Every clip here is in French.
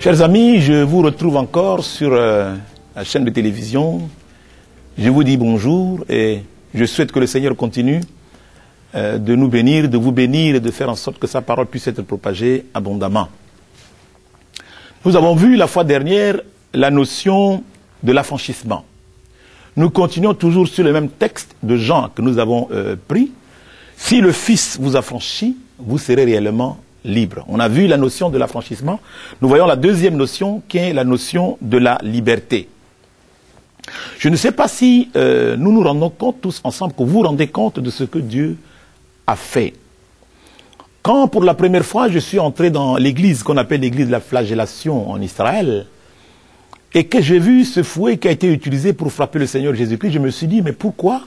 Chers amis, je vous retrouve encore sur la chaîne de télévision. Je vous dis bonjour et je souhaite que le Seigneur continue de nous bénir, de vous bénir et de faire en sorte que sa parole puisse être propagée abondamment. Nous avons vu la fois dernière la notion de l'affranchissement. Nous continuons toujours sur le même texte de Jean que nous avons pris. Si le Fils vous affranchit, vous serez réellement libre. On a vu la notion de l'affranchissement. Nous voyons la deuxième notion qui est la notion de la liberté. Je ne sais pas si nous nous rendons compte tous ensemble, que vous vous rendez compte de ce que Dieu a fait. Quand pour la première fois je suis entré dans l'église qu'on appelle l'église de la flagellation en Israël, et que j'ai vu ce fouet qui a été utilisé pour frapper le Seigneur Jésus-Christ, je me suis dit, mais pourquoi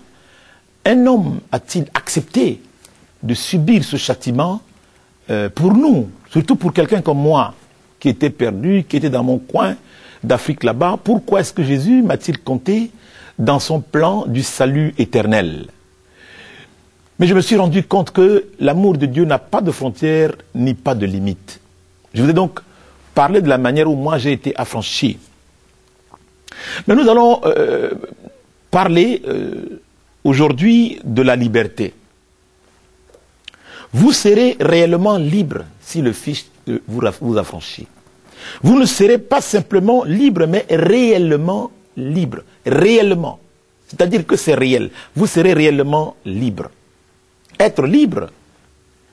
un homme a-t-il accepté de subir ce châtiment pour nous, surtout pour quelqu'un comme moi, qui était perdu, qui était dans mon coin d'Afrique là-bas? Pourquoi est-ce que Jésus m'a-t-il compté dans son plan du salut éternel? Mais je me suis rendu compte que l'amour de Dieu n'a pas de frontières ni pas de limites. Je voudrais donc parler de la manière où moi j'ai été affranchi. Mais nous allons parler aujourd'hui de la liberté. Vous serez réellement libre si le Fils vous affranchit. Vous ne serez pas simplement libre, mais réellement libre. Réellement. C'est-à-dire que c'est réel. Vous serez réellement libre. Être libre,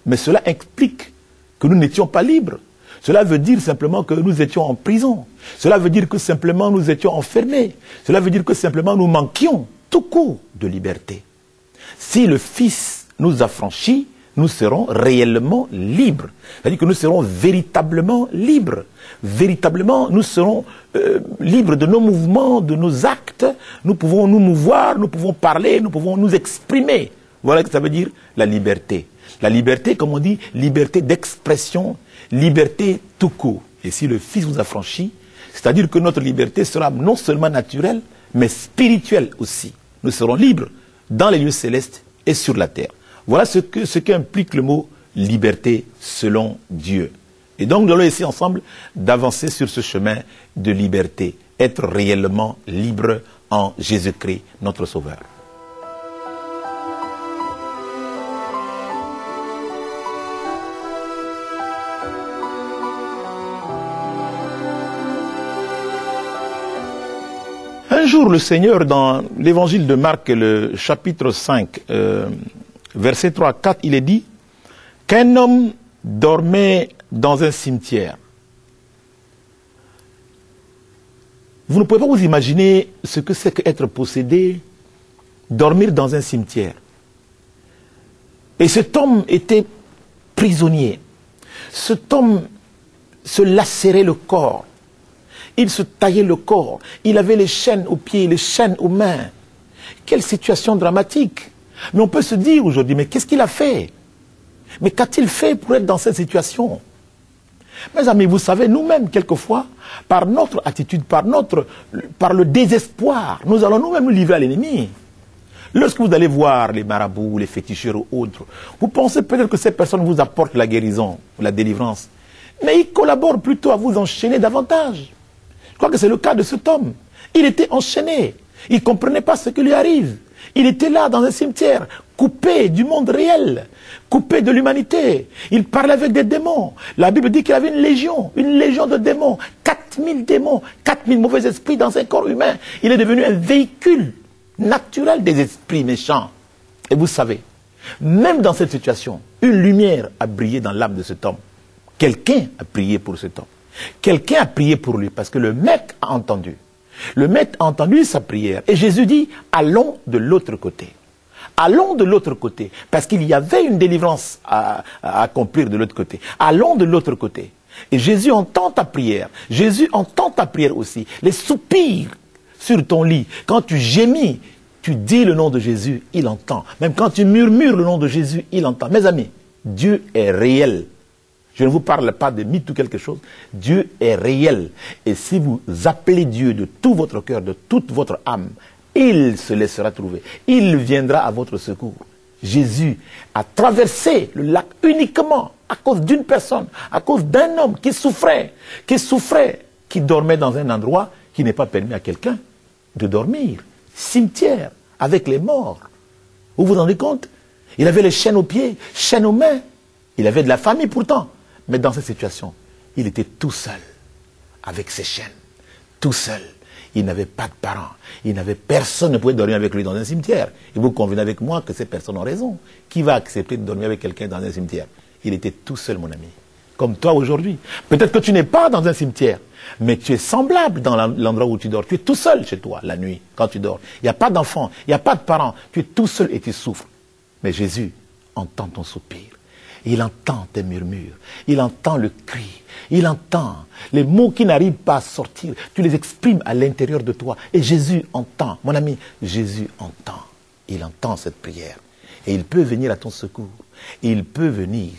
mais cela implique que nous n'étions pas libres. Cela veut dire simplement que nous étions en prison. Cela veut dire que simplement nous étions enfermés. Cela veut dire que simplement nous manquions tout court de liberté. Si le Fils nous affranchit, nous serons réellement libres. C'est-à-dire que nous serons véritablement libres. Véritablement, nous serons libres de nos mouvements, de nos actes. Nous pouvons nous mouvoir, nous pouvons parler, nous pouvons nous exprimer. Voilà ce que ça veut dire la liberté. La liberté, comme on dit, liberté d'expression, liberté tout court. Et si le Fils vous affranchit, c'est-à-dire que notre liberté sera non seulement naturelle, mais spirituelle aussi. Nous serons libres dans les lieux célestes et sur la terre. Voilà ce qu'implique le mot liberté selon Dieu. Et donc nous allons essayer ensemble d'avancer sur ce chemin de liberté, être réellement libre en Jésus-Christ, notre Sauveur. Un jour, le Seigneur, dans l'évangile de Marc, le chapitre 5, verset 3 à 4, il est dit qu'un homme dormait dans un cimetière. Vous ne pouvez pas vous imaginer ce que c'est qu'être possédé, dormir dans un cimetière. Et cet homme était prisonnier. Cet homme se lacérait le corps. Il se taillait le corps. Il avait les chaînes aux pieds, les chaînes aux mains. Quelle situation dramatique. Mais on peut se dire aujourd'hui, mais qu'est-ce qu'il a fait? Mais qu'a-t-il fait pour être dans cette situation? Mes amis, vous savez, nous-mêmes, quelquefois, par notre attitude, par le désespoir, nous allons nous-mêmes nous livrer à l'ennemi. Lorsque vous allez voir les marabouts, les féticheurs ou autres, vous pensez peut-être que ces personnes vous apportent la guérison, la délivrance. Mais ils collaborent plutôt à vous enchaîner davantage. Je crois que c'est le cas de cet homme. Il était enchaîné. Il ne comprenait pas ce qui lui arrive. Il était là dans un cimetière, coupé du monde réel, coupé de l'humanité. Il parlait avec des démons. La Bible dit qu'il avait une légion de démons. 4000 démons, 4000 mauvais esprits dans un corps humain. Il est devenu un véhicule naturel des esprits méchants. Et vous savez, même dans cette situation, une lumière a brillé dans l'âme de cet homme. Quelqu'un a prié pour cet homme. Quelqu'un a prié pour lui parce que le maître a entendu. Le maître a entendu sa prière. Et Jésus dit, allons de l'autre côté. Allons de l'autre côté. Parce qu'il y avait une délivrance à accomplir de l'autre côté. Allons de l'autre côté. Et Jésus entend ta prière. Jésus entend ta prière aussi. Les soupirs sur ton lit. Quand tu gémis, tu dis le nom de Jésus, il entend. Même quand tu murmures le nom de Jésus, il entend. Mes amis, Dieu est réel. Je ne vous parle pas de mythe ou quelque chose. Dieu est réel. Et si vous appelez Dieu de tout votre cœur, de toute votre âme, il se laissera trouver. Il viendra à votre secours. Jésus a traversé le lac uniquement à cause d'une personne, à cause d'un homme qui souffrait, qui dormait dans un endroit qui n'est pas permis à quelqu'un de dormir. Cimetière, avec les morts. Vous vous rendez compte? Il avait les chaînes aux pieds, chaînes aux mains. Il avait de la famille pourtant. Mais dans cette situation, il était tout seul, avec ses chaînes, tout seul. Il n'avait pas de parents. Il n'avait personne ne pouvait dormir avec lui dans un cimetière. Et vous convenez avec moi que ces personnes ont raison. Qui va accepter de dormir avec quelqu'un dans un cimetière? Il était tout seul, mon ami. Comme toi aujourd'hui. Peut-être que tu n'es pas dans un cimetière, mais tu es semblable dans l'endroit où tu dors. Tu es tout seul chez toi, la nuit, quand tu dors. Il n'y a pas d'enfants, il n'y a pas de parents. Tu es tout seul et tu souffres. Mais Jésus entend ton soupir. Il entend tes murmures. Il entend le cri. Il entend les mots qui n'arrivent pas à sortir. Tu les exprimes à l'intérieur de toi. Et Jésus entend. Mon ami, Jésus entend. Il entend cette prière. Et il peut venir à ton secours. Il peut venir.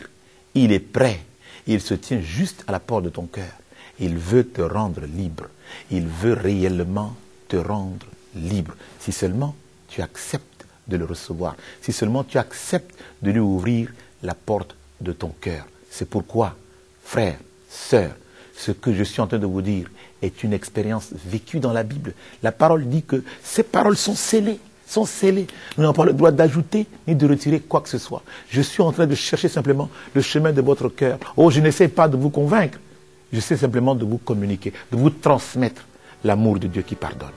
Il est prêt. Il se tient juste à la porte de ton cœur. Il veut te rendre libre. Il veut réellement te rendre libre. Si seulement tu acceptes de le recevoir. Si seulement tu acceptes de lui ouvrir la porte de ton cœur. C'est pourquoi, frères, sœurs, ce que je suis en train de vous dire est une expérience vécue dans la Bible. La parole dit que ces paroles sont scellées. Sont scellées. Nous n'avons pas le droit d'ajouter ni de retirer quoi que ce soit. Je suis en train de chercher simplement le chemin de votre cœur. Oh, je n'essaie pas de vous convaincre. J'essaie simplement de vous communiquer, de vous transmettre l'amour de Dieu qui pardonne.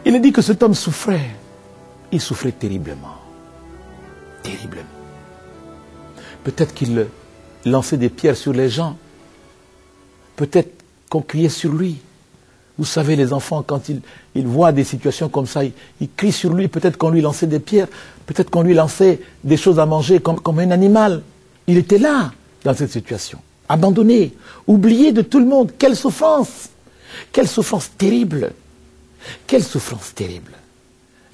Il est dit que cet homme souffrait. Il souffrait terriblement. Terriblement. Peut-être qu'il lançait des pierres sur les gens. Peut-être qu'on criait sur lui. Vous savez, les enfants, quand ils voient des situations comme ça, ils crient sur lui. Peut-être qu'on lui lançait des pierres. Peut-être qu'on lui lançait des choses à manger comme un animal. Il était là, dans cette situation. Abandonné, oublié de tout le monde. Quelle souffrance! Quelle souffrance terrible! Quelle souffrance terrible!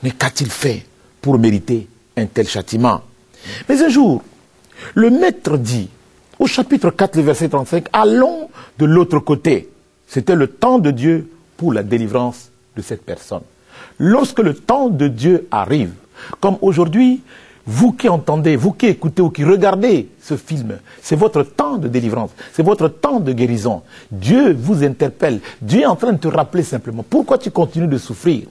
Mais qu'a-t-il fait pour mériter un tel châtiment? Mais un jour, le maître dit, au chapitre 4, le verset 35, allons de l'autre côté. C'était le temps de Dieu pour la délivrance de cette personne. Lorsque le temps de Dieu arrive, comme aujourd'hui, vous qui entendez, vous qui écoutez ou qui regardez ce film, c'est votre temps de délivrance, c'est votre temps de guérison. Dieu vous interpelle, Dieu est en train de te rappeler simplement pourquoi tu continues de souffrir.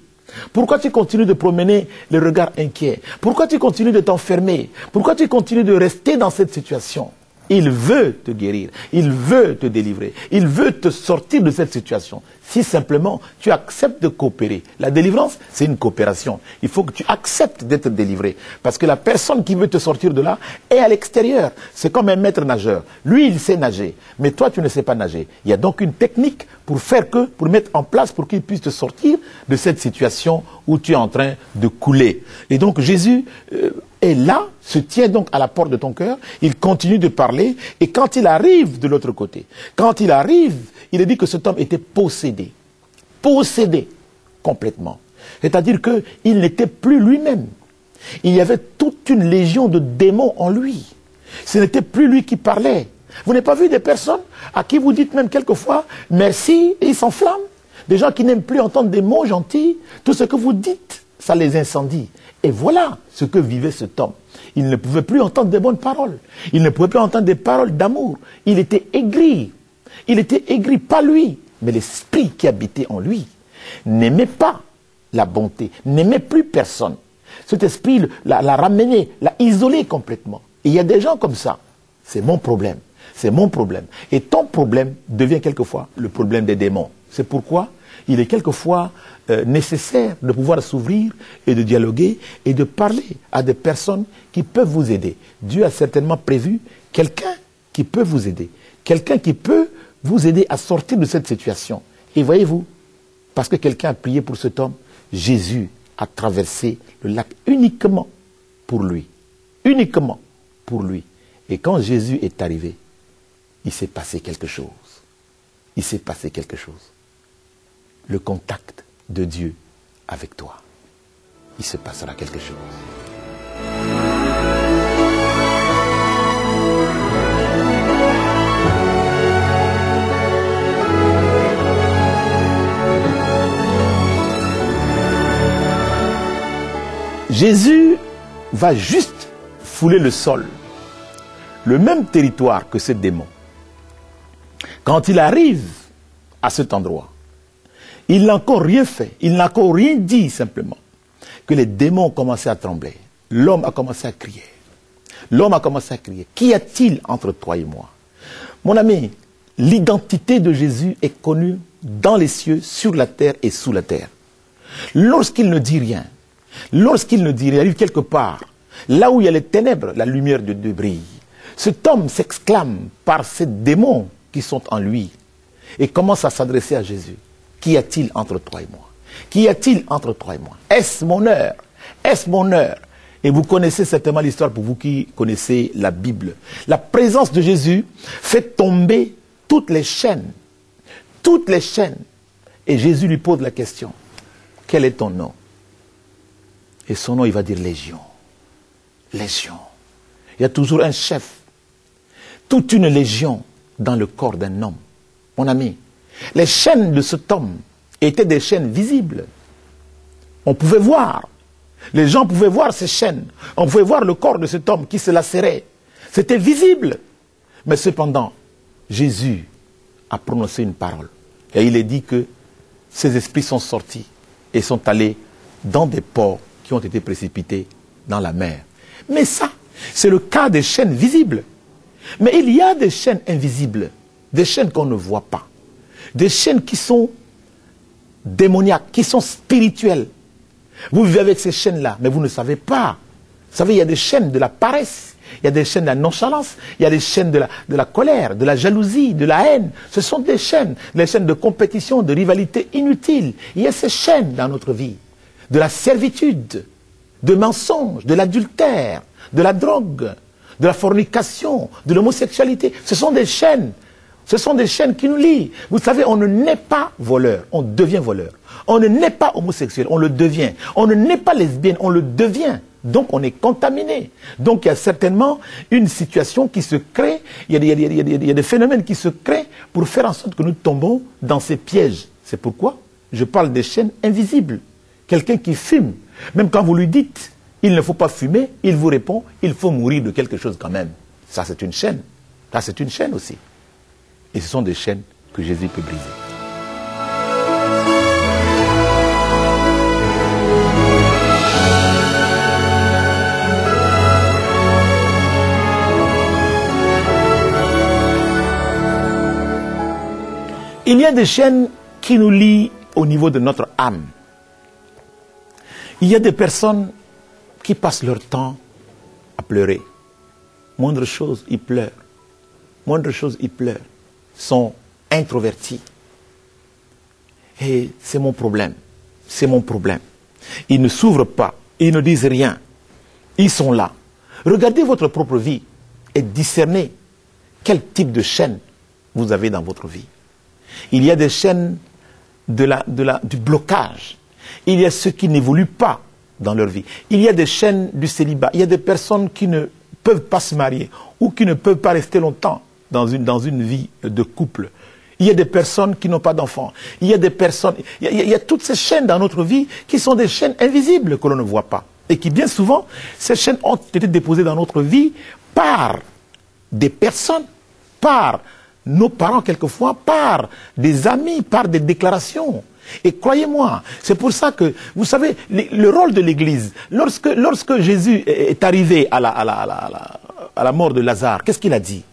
Pourquoi tu continues de promener le regard inquiet? Pourquoi tu continues de t'enfermer? Pourquoi tu continues de rester dans cette situation? Il veut te guérir, il veut te délivrer, il veut te sortir de cette situation. Si simplement tu acceptes de coopérer. La délivrance, c'est une coopération. Il faut que tu acceptes d'être délivré. Parce que la personne qui veut te sortir de là est à l'extérieur. C'est comme un maître nageur. Lui, il sait nager. Mais toi, tu ne sais pas nager. Il y a donc une technique pour mettre en place pour qu'il puisse te sortir de cette situation où tu es en train de couler. Et donc, Jésus est là, se tient donc à la porte de ton cœur. Il continue de parler. Et quand il arrive de l'autre côté, quand il arrive, il est dit que cet homme était possédé. Possédé complètement. C'est-à-dire qu'il n'était plus lui-même. Il y avait toute une légion de démons en lui. Ce n'était plus lui qui parlait. Vous n'avez pas vu des personnes à qui vous dites même quelquefois merci et ils s'enflamment? Des gens qui n'aiment plus entendre des mots gentils. Tout ce que vous dites, ça les incendie. Et voilà ce que vivait cet homme. Il ne pouvait plus entendre des bonnes paroles. Il ne pouvait plus entendre des paroles d'amour. Il était aigri. Il était aigri, pas lui, mais l'esprit qui habitait en lui n'aimait pas la bonté, n'aimait plus personne. Cet esprit l'a ramené, l'a isolé complètement. Et il y a des gens comme ça. C'est mon problème. C'est mon problème. Et ton problème devient quelquefois le problème des démons. C'est pourquoi il est quelquefois nécessaire de pouvoir s'ouvrir et de dialoguer et de parler à des personnes qui peuvent vous aider. Dieu a certainement prévu quelqu'un qui peut vous aider. Quelqu'un qui peut vous aider à sortir de cette situation. Et voyez-vous, parce que quelqu'un a prié pour cet homme, Jésus a traversé le lac uniquement pour lui. Uniquement pour lui. Et quand Jésus est arrivé, il s'est passé quelque chose. Il s'est passé quelque chose. Le contact de Dieu avec toi. Il se passera quelque chose. Jésus va juste fouler le sol, le même territoire que ce démon. Quand il arrive à cet endroit, il n'a encore rien fait, il n'a encore rien dit simplement, que les démons ont commencé à trembler. L'homme a commencé à crier. L'homme a commencé à crier. Qu'y a-t-il entre toi et moi? Mon ami, l'identité de Jésus est connue dans les cieux, sur la terre et sous la terre. Lorsqu'il ne dit rien, il arrive quelque part, là où il y a les ténèbres, la lumière de Dieu brille. Cet homme s'exclame par ces démons qui sont en lui et commence à s'adresser à Jésus. Qu'y a-t-il entre toi et moi? Qu'y a-t-il entre toi et moi? Est-ce mon heure? Est-ce mon heure? Et vous connaissez certainement l'histoire pour vous qui connaissez la Bible. La présence de Jésus fait tomber toutes les chaînes. Toutes les chaînes. Et Jésus lui pose la question. Quel est ton nom? Et son nom, il va dire Légion. Légion. Il y a toujours un chef. Toute une légion dans le corps d'un homme. Mon ami, les chaînes de cet homme étaient des chaînes visibles. On pouvait voir. Les gens pouvaient voir ces chaînes. On pouvait voir le corps de cet homme qui se lacérait. C'était visible. Mais cependant, Jésus a prononcé une parole. Et il est dit que ces esprits sont sortis et sont allés dans des ports qui ont été précipités dans la mer. Mais ça, c'est le cas des chaînes visibles. Mais il y a des chaînes invisibles, des chaînes qu'on ne voit pas, des chaînes qui sont démoniaques, qui sont spirituelles. Vous vivez avec ces chaînes-là, mais vous ne savez pas. Vous savez, il y a des chaînes de la paresse, il y a des chaînes de la nonchalance, il y a des chaînes de la colère, de la jalousie, de la haine. Ce sont des chaînes de compétition, de rivalité inutile. Il y a ces chaînes dans notre vie, de la servitude, de mensonges, de l'adultère, de la drogue, de la fornication, de l'homosexualité. Ce sont des chaînes. Ce sont des chaînes qui nous lient. Vous savez, on ne naît pas voleur, on devient voleur. On ne naît pas homosexuel, on le devient. On ne naît pas lesbienne, on le devient. Donc on est contaminé. Donc il y a certainement une situation qui se crée, il y a des phénomènes qui se créent pour faire en sorte que nous tombons dans ces pièges. C'est pourquoi je parle des chaînes invisibles. Quelqu'un qui fume, même quand vous lui dites, il ne faut pas fumer, il vous répond, il faut mourir de quelque chose quand même. Ça c'est une chaîne. Ça c'est une chaîne aussi. Et ce sont des chaînes que Jésus peut briser. Il y a des chaînes qui nous lient au niveau de notre âme. Il y a des personnes qui passent leur temps à pleurer. Moindre chose, ils pleurent. Moindre chose, ils pleurent. Sont introvertis. Et c'est mon problème. C'est mon problème. Ils ne s'ouvrent pas. Ils ne disent rien. Ils sont là. Regardez votre propre vie et discernez quel type de chaîne vous avez dans votre vie. Il y a des chaînes du blocage. Il y a ceux qui n'évoluent pas dans leur vie. Il y a des chaînes du célibat. Il y a des personnes qui ne peuvent pas se marier ou qui ne peuvent pas rester longtemps dans une vie de couple. Il y a des personnes qui n'ont pas d'enfants. Il y a des personnes... Il y a toutes ces chaînes dans notre vie qui sont des chaînes invisibles que l'on ne voit pas. Et qui, bien souvent, ces chaînes ont été déposées dans notre vie par des personnes, par nos parents quelquefois, par des amis, par des déclarations. Et croyez-moi, c'est pour ça que, vous savez, le rôle de l'Église, lorsque Jésus est arrivé à la mort de Lazare, qu'est-ce qu'il a dit?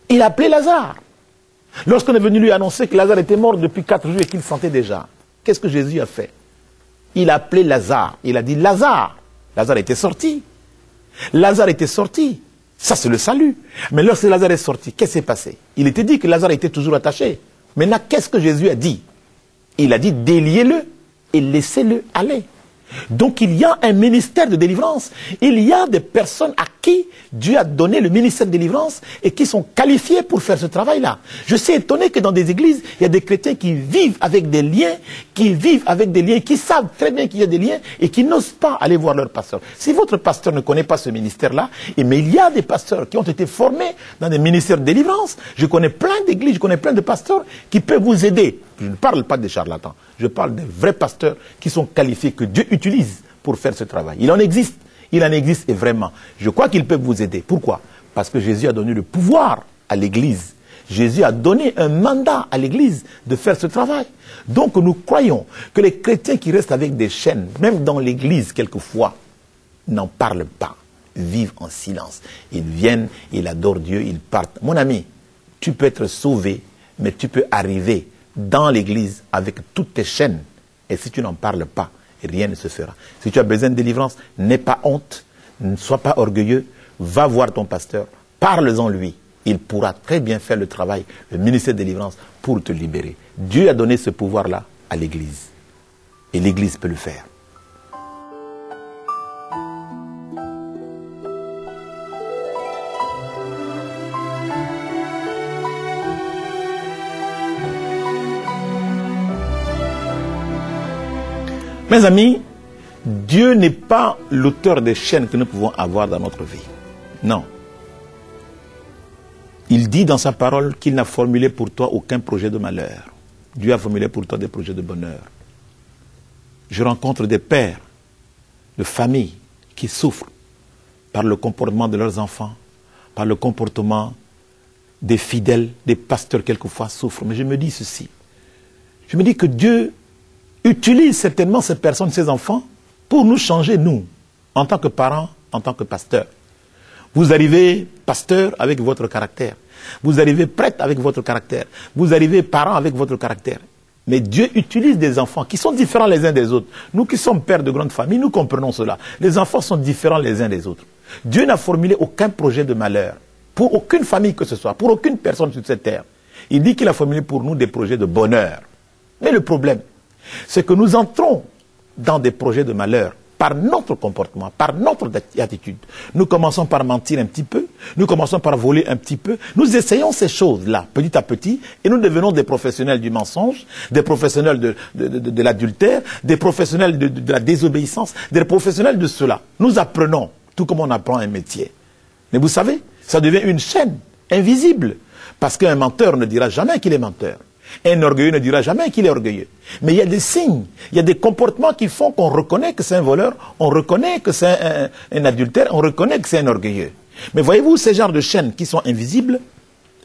Il a appelé Lazare. Lorsqu'on est venu lui annoncer que Lazare était mort depuis 4 jours et qu'il sentait déjà, qu'est-ce que Jésus a fait? Il a appelé Lazare. Il a dit Lazare. Lazare était sorti. Lazare était sorti. Ça, c'est le salut. Mais lorsque Lazare est sorti, qu'est-ce qui s'est passé? Il était dit que Lazare était toujours attaché. Maintenant, qu'est-ce que Jésus a dit? Il a dit déliez-le et laissez-le aller. Donc il y a un ministère de délivrance. Il y a des personnes à qui Dieu a donné le ministère de délivrance et qui sont qualifiées pour faire ce travail-là. Je suis étonné que dans des églises, il y a des chrétiens qui vivent avec des liens, qui savent très bien qu'il y a des liens et qui n'osent pas aller voir leur pasteur. Si votre pasteur ne connaît pas ce ministère-là, mais il y a des pasteurs qui ont été formés dans des ministères de délivrance. Je connais plein d'églises, je connais plein de pasteurs qui peuvent vous aider. Je ne parle pas des charlatans. Je parle des vrais pasteurs qui sont qualifiés, que Dieu utilise pour faire ce travail. Il en existe et vraiment. Je crois qu'ils peuvent vous aider. Pourquoi? Parce que Jésus a donné le pouvoir à l'Église. Jésus a donné un mandat à l'Église de faire ce travail. Donc nous croyons que les chrétiens qui restent avec des chaînes, même dans l'Église quelquefois, n'en parlent pas, vivent en silence. Ils viennent, ils adorent Dieu, ils partent. Mon ami, tu peux être sauvé, mais tu peux arriver dans l'Église avec toutes tes chaînes. Et si tu n'en parles pas, rien ne se fera. Si tu as besoin de délivrance, n'aie pas honte, ne sois pas orgueilleux, va voir ton pasteur, parle-en lui. Il pourra très bien faire le travail, le ministère de délivrance, pour te libérer. Dieu a donné ce pouvoir-là à l'Église. Et l'Église peut le faire. Mes amis, Dieu n'est pas l'auteur des chaînes que nous pouvons avoir dans notre vie. Non. Il dit dans sa parole qu'il n'a formulé pour toi aucun projet de malheur. Dieu a formulé pour toi des projets de bonheur. Je rencontre des pères de familles qui souffrent par le comportement de leurs enfants, par le comportement des fidèles, des pasteurs quelquefois souffrent. Mais je me dis ceci. Je me dis que Dieu utilise certainement ces personnes, ces enfants, pour nous changer, nous, en tant que parents, en tant que pasteurs. Vous arrivez pasteur avec votre caractère. Vous arrivez prêtre avec votre caractère. Vous arrivez parent avec votre caractère. Mais Dieu utilise des enfants qui sont différents les uns des autres. Nous qui sommes pères de grandes familles, nous comprenons cela. Les enfants sont différents les uns des autres. Dieu n'a formulé aucun projet de malheur pour aucune famille que ce soit, pour aucune personne sur cette terre. Il dit qu'il a formulé pour nous des projets de bonheur. Mais le problème, c'est que nous entrons dans des projets de malheur par notre comportement, par notre attitude. Nous commençons par mentir un petit peu, nous commençons par voler un petit peu, nous essayons ces choses-là, petit à petit, et nous devenons des professionnels du mensonge, des professionnels de l'adultère, des professionnels de la désobéissance, des professionnels de cela. Nous apprenons, tout comme on apprend un métier. Mais vous savez, ça devient une chaîne invisible, parce qu'un menteur ne dira jamais qu'il est menteur. Un orgueilleux ne dira jamais qu'il est orgueilleux. Mais il y a des signes, il y a des comportements qui font qu'on reconnaît que c'est un voleur, on reconnaît que c'est un adultère, on reconnaît que c'est un orgueilleux. Mais voyez-vous, ces genres de chaînes qui sont invisibles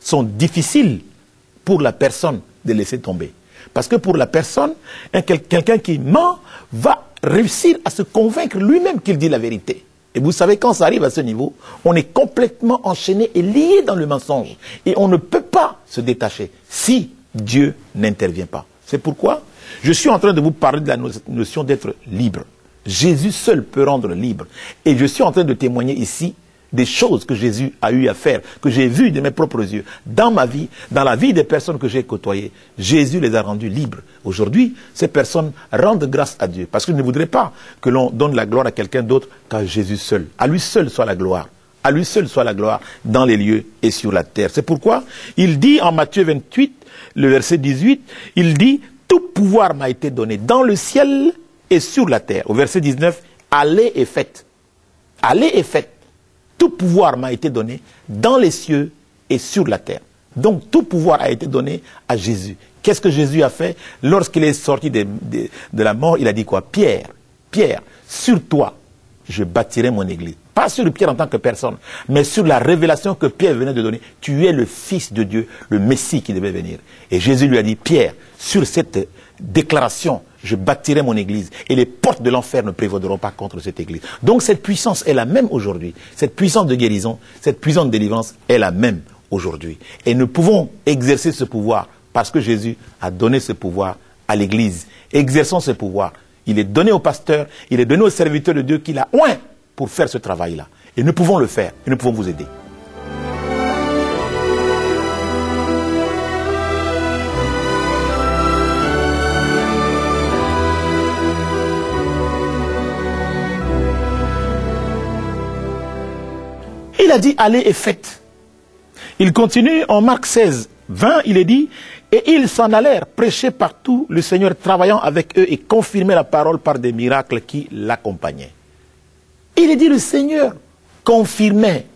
sont difficiles pour la personne de laisser tomber. Parce que pour la personne, quelqu'un qui ment va réussir à se convaincre lui-même qu'il dit la vérité. Et vous savez, quand ça arrive à ce niveau, on est complètement enchaîné et lié dans le mensonge. Et on ne peut pas se détacher si Dieu n'intervient pas. C'est pourquoi je suis en train de vous parler de la notion d'être libre. Jésus seul peut rendre libre. Et je suis en train de témoigner ici des choses que Jésus a eu à faire, que j'ai vues de mes propres yeux, dans ma vie, dans la vie des personnes que j'ai côtoyées. Jésus les a rendus libres. Aujourd'hui, ces personnes rendent grâce à Dieu. Parce que je ne voudrais pas que l'on donne la gloire à quelqu'un d'autre qu'à Jésus seul. À lui seul soit la gloire. À lui seul soit la gloire dans les lieux et sur la terre. C'est pourquoi il dit en Matthieu 28, le verset 18, il dit « Tout pouvoir m'a été donné dans le ciel et sur la terre ». Au verset 19, « Allez et faites ». Allez et faites. Tout pouvoir m'a été donné dans les cieux et sur la terre. Donc tout pouvoir a été donné à Jésus. Qu'est-ce que Jésus a fait? Lorsqu'il est sorti de la mort, il a dit quoi? Pierre, Pierre, sur toi, je bâtirai mon église. Pas sur Pierre en tant que personne, mais sur la révélation que Pierre venait de donner. Tu es le Fils de Dieu, le Messie qui devait venir. Et Jésus lui a dit, Pierre, sur cette déclaration, je bâtirai mon église et les portes de l'enfer ne prévaudront pas contre cette église. Donc cette puissance est la même aujourd'hui. Cette puissance de guérison, cette puissance de délivrance est la même aujourd'hui. Et nous pouvons exercer ce pouvoir parce que Jésus a donné ce pouvoir à l'église. Exerçons ce pouvoir. Il est donné au pasteur, il est donné aux serviteurs de Dieu qu'il a oint pour faire ce travail-là. Et nous pouvons le faire, et nous pouvons vous aider. Il a dit, allez et faites. Il continue en Marc 16, 20, il est dit, et ils s'en allèrent prêcher partout, le Seigneur travaillant avec eux et confirmer la parole par des miracles qui l'accompagnaient. Il est dit, le Seigneur confirmait.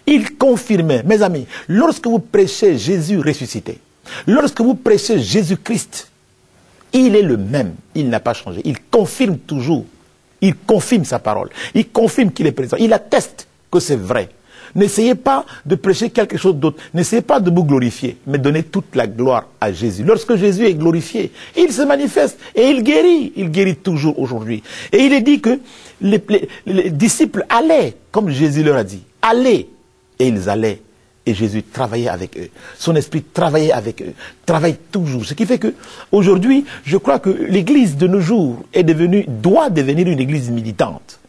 Il confirmait. Mes amis, lorsque vous prêchez Jésus ressuscité, lorsque vous prêchez Jésus-Christ, il est le même. Il n'a pas changé. Il confirme toujours. Il confirme sa parole. Il confirme qu'il est présent. Il atteste que c'est vrai. N'essayez pas de prêcher quelque chose d'autre. N'essayez pas de vous glorifier, mais donnez toute la gloire à Jésus. Lorsque Jésus est glorifié, il se manifeste et il guérit. Il guérit toujours aujourd'hui. Et il est dit que les disciples allaient, comme Jésus leur a dit. Allez. Et ils allaient. Et Jésus travaillait avec eux. Son esprit travaillait avec eux. Travaille toujours. Ce qui fait que, aujourd'hui, je crois que l'église de nos jours doit devenir une église militante.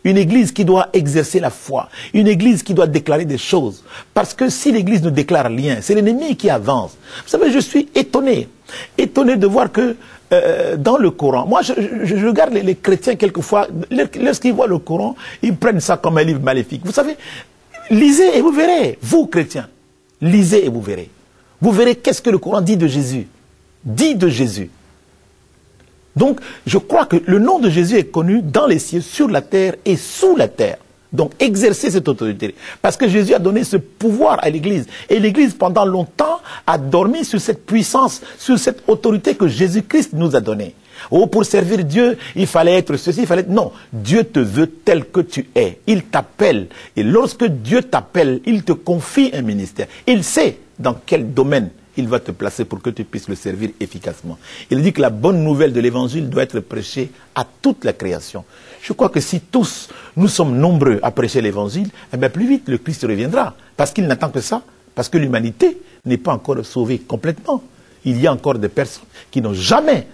Une église qui doit exercer la foi. Une église qui doit déclarer des choses. Parce que si l'église ne déclare rien, c'est l'ennemi qui avance. Vous savez, je suis étonné. Étonné de voir que dans le Coran, moi je regarde les chrétiens quelquefois, lorsqu'ils voient le Coran, ils prennent ça comme un livre maléfique. Vous savez, lisez et vous verrez, vous chrétiens, lisez et vous verrez. Vous verrez qu'est-ce que le Coran dit de Jésus. Dit de Jésus. Donc, je crois que le nom de Jésus est connu dans les cieux, sur la terre et sous la terre. Donc, exercez cette autorité. Parce que Jésus a donné ce pouvoir à l'Église. Et l'Église, pendant longtemps, a dormi sur cette puissance, sur cette autorité que Jésus-Christ nous a donnée. Oh, pour servir Dieu, il fallait être ceci, il fallait être... Non, Dieu te veut tel que tu es. Il t'appelle. Et lorsque Dieu t'appelle, il te confie un ministère. Il sait dans quel domaine il va te placer pour que tu puisses le servir efficacement. Il dit que la bonne nouvelle de l'évangile doit être prêchée à toute la création. Je crois que si tous nous sommes nombreux à prêcher l'évangile, eh bien plus vite le Christ reviendra. Parce qu'il n'attend que ça. Parce que l'humanité n'est pas encore sauvée complètement. Il y a encore des personnes qui n'ont jamais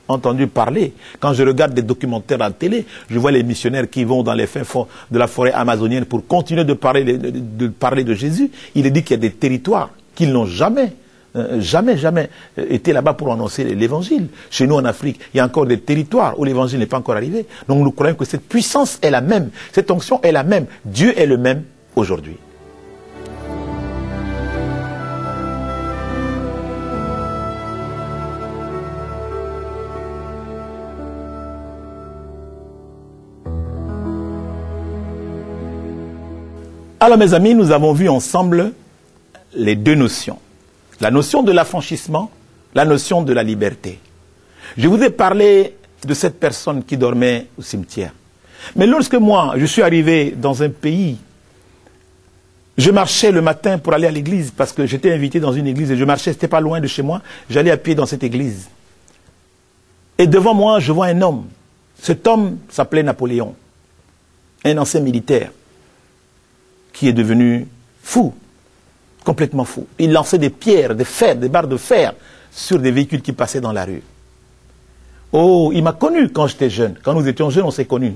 entendu parler. Quand je regarde des documentaires à la télé, je vois les missionnaires qui vont dans les fins fonds de la forêt amazonienne pour continuer de parler de Jésus. Il est dit qu'il y a des territoires qu'ils n'ont jamais été là-bas pour annoncer l'évangile. Chez nous en Afrique, il y a encore des territoires où l'évangile n'est pas encore arrivé. Donc nous croyons que cette puissance est la même, cette onction est la même. Dieu est le même aujourd'hui. Alors mes amis, nous avons vu ensemble les deux notions. La notion de l'affranchissement, la notion de la liberté. Je vous ai parlé de cette personne qui dormait au cimetière. Mais lorsque moi, je suis arrivé dans un pays, je marchais le matin pour aller à l'église parce que j'étais invité dans une église et je marchais, c'était pas loin de chez moi, j'allais à pied dans cette église. Et devant moi, je vois un homme. Cet homme s'appelait Napoléon, un ancien militaire qui est devenu fou. Complètement fou. Il lançait des pierres, des fers, des barres de fer sur des véhicules qui passaient dans la rue. Oh, il m'a connu quand j'étais jeune. Quand nous étions jeunes, on s'est connus.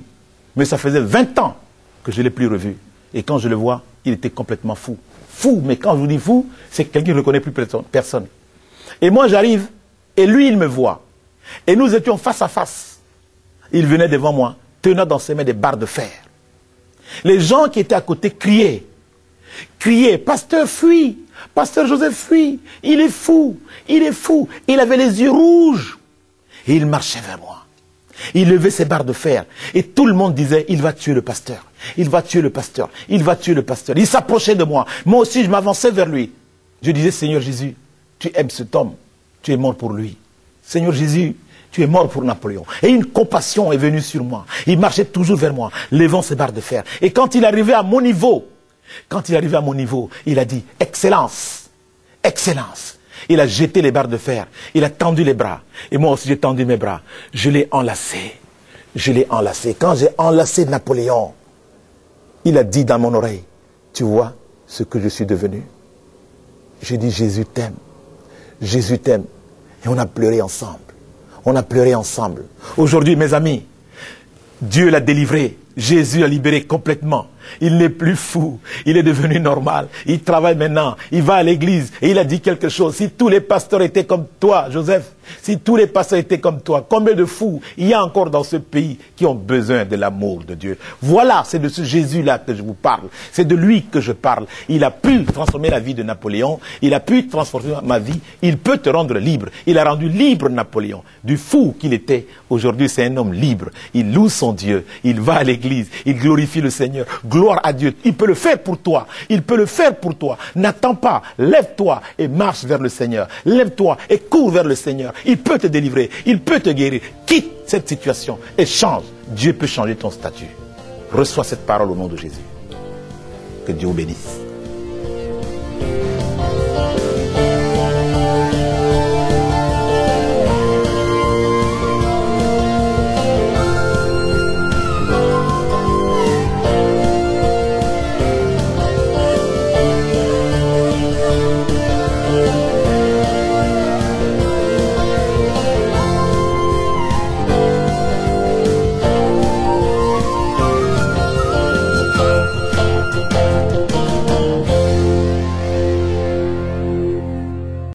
Mais ça faisait 20 ans que je ne l'ai plus revu. Et quand je le vois, il était complètement fou. Fou, mais quand je vous dis fou, c'est quelqu'un qui ne reconnaît plus personne. Et moi, j'arrive, et lui, il me voit. Et nous étions face à face. Il venait devant moi, tenant dans ses mains des barres de fer. Les gens qui étaient à côté criaient. Pasteur, fuis, Pasteur Joseph, fuis, il est fou, il est fou. Il avait les yeux rouges et il marchait vers moi. Il levait ses barres de fer et tout le monde disait, il va tuer le pasteur, il va tuer le pasteur, il va tuer le pasteur. Il s'approchait de moi, moi aussi je m'avançais vers lui. Je disais, Seigneur Jésus, tu aimes cet homme, tu es mort pour lui. Seigneur Jésus, tu es mort pour Napoléon. Et une compassion est venue sur moi. Il marchait toujours vers moi, levant ses barres de fer. Et quand il arrivait à mon niveau, il a dit, Excellence, Excellence. Il a jeté les barres de fer, il a tendu les bras. Et moi aussi j'ai tendu mes bras. Je l'ai enlacé. Quand j'ai enlacé Napoléon, il a dit dans mon oreille, tu vois ce que je suis devenu. J'ai dit, Jésus t'aime. Jésus t'aime. Et on a pleuré ensemble. Aujourd'hui, mes amis, Dieu l'a délivré. Jésus l'a libéré complètement. Il n'est plus fou. Il est devenu normal. Il travaille maintenant. Il va à l'église. Et il a dit quelque chose. Si tous les pasteurs étaient comme toi, Joseph, si tous les pasteurs étaient comme toi, combien de fous il y a encore dans ce pays qui ont besoin de l'amour de Dieu? Voilà, c'est de ce Jésus-là que je vous parle. C'est de lui que je parle. Il a pu transformer la vie de Napoléon. Il a pu transformer ma vie. Il peut te rendre libre. Il a rendu libre Napoléon. Du fou qu'il était, aujourd'hui c'est un homme libre. Il loue son Dieu. Il va à l'église. Il glorifie le Seigneur. Gloire à Dieu. Il peut le faire pour toi. Il peut le faire pour toi. N'attends pas. Lève-toi et marche vers le Seigneur. Lève-toi et cours vers le Seigneur. Il peut te délivrer. Il peut te guérir. Quitte cette situation et change Dieu peut changer ton statut. Reçois cette parole au nom de Jésus. Que Dieu vous bénisse.